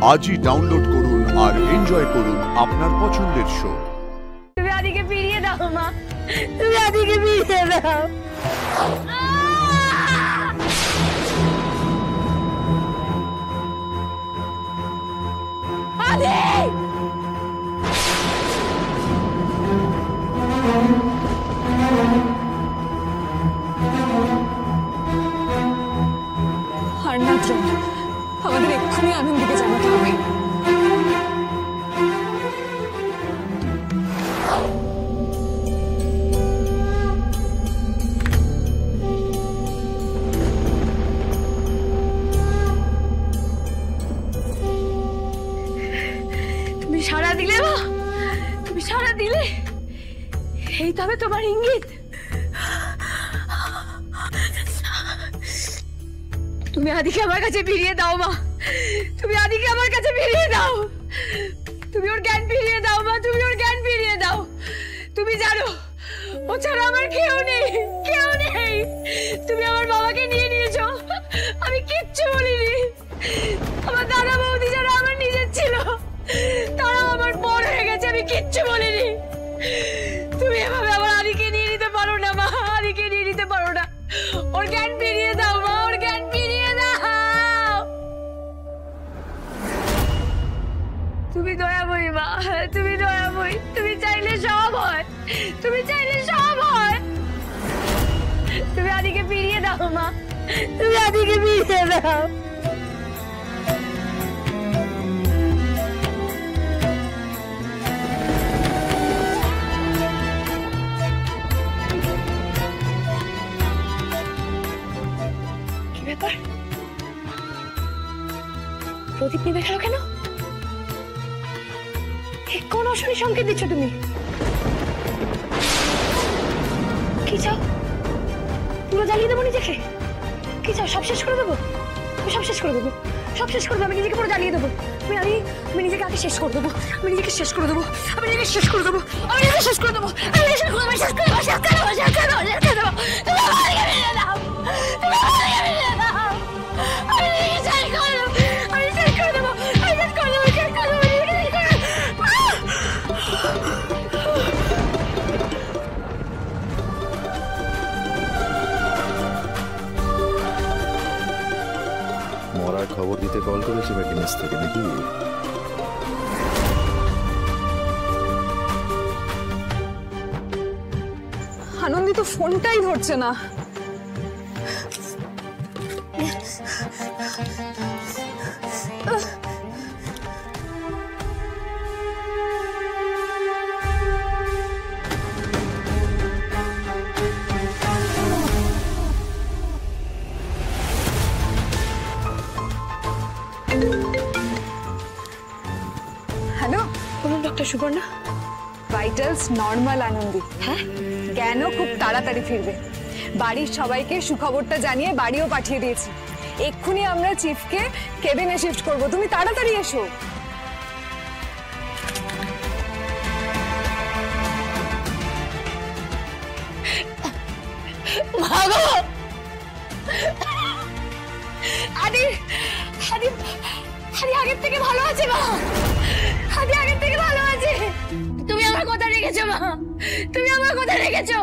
আজই ডাউনলোড করুন আর এনজয় করুন আপনার পছন্দের শো। তুমি আদিকে ফিরিয়ে দাও মা, তুমি আদিকে ফিরিয়ে দাও। আদি! আর না আমাদের এক্ষুনি আনন্দকে জানাতে হবে। তুমি সাড়া দিলে মা, তুমি সাড়া দিলে। এই তবে তোমার ইঙ্গিত। তুমি আদিকে আমার কাছে ফিরিয়ে দাও মা, তুমি আদিকে আমার কাছে ফিরিয়ে দাও। তুমি ওর জ্ঞান ফিরিয়ে দাও মা, তুমি ওর জ্ঞান ফিরিয়ে দাও। তুমি জানো ও ছাড়া আমার কেউ নেই, কেউ নেই। তুমি আমার বাবাকে নিয়ে নিয়েছো, আমি কিচ্ছু বলিনি। আমার দাদা বৌদি যারা আমার নিজের ছিল তারাও আমার পর হয়ে গেছে, আমি কিচ্ছু বলিনি। তুমি এভাবে আমার আদিকে নিয়ে নিতে পারো না মা, আদিকে নিয়ে নিতে পারো না। ওর জ্ঞান ফিরিয়ে দাও মা, ওর জ্ঞান ফিরিয়ে দাও। তুমি দয়াময়ী মা, তুমি দয়াময়ী। তুমি চাইলে সব হয়, তুমি চাইলে সব হয়। তুমি আদিকে ফিরিয়ে দাও মা, তুমি আদিকে ফিরিয়ে দাও। কি ব্যাপার? প্রদীপ নিভে গেল কেন? কোন অশনি সংকেত দিচ্ছ তুমি? কি চাও? পুরো জ্বালিয়ে দেবো নিজেকে? কি চাও? সব শেষ করে দেবো? সব শেষ করে দেবো, সব শেষ করে দেবো। আমি নিজেকে পুরো জ্বালিয়ে দেবো। আমি নিজেকে আগে শেষ করে দেবো, আমি নিজেকে শেষ করে দেবো, আমি নিজেকে শেষ করে দেবো, আমি নিজেকে শেষ করে দেবো, আমি নিজেকে শেষ করে দেবো, শেষ করে দেবো, শেষ করে দেবো, শেষ করে দেবো, শেষ করে দেবো। তুমি আমাকে ফিরিয়ে দাও, তুমি আমাকে ফিরিয়ে দাও। আমি নিজেকে শেষ করে দেবো, আমি শেষ করে দেবো, আমি শেষ করে দেবো, শেষ করে দেবো, নিজেকে শেষ করে দেবো। মরার খবর দিতে কল করেছে মেকানিক্স থেকে নাকি? আনন্দি তো ফোনটাই ধরছে না। হ্যালো, বলুন ডক্টর সুবর্ণা। ভাইটালস নর্মাল আনন্দি। হ্যাঁ, জ্ঞানও খুব তাড়াতাড়ি ফিরবে। বাড়ির সবাইকে সুখবরটা জানিয়ে বাড়িও পাঠিয়ে দিয়েছি। এক্ষুনি আমরা চিফকে কেবিনে শিফট করব, তুমি তাড়াতাড়ি এসো। ভাগো আদি, আদি, আদি আগের থেকে ভালো আছে মা, আদি আগের থেকে ভালো আছে। তুমি আমার কথা রেখেছো মা, তুমি আমার কথা রেখেছো।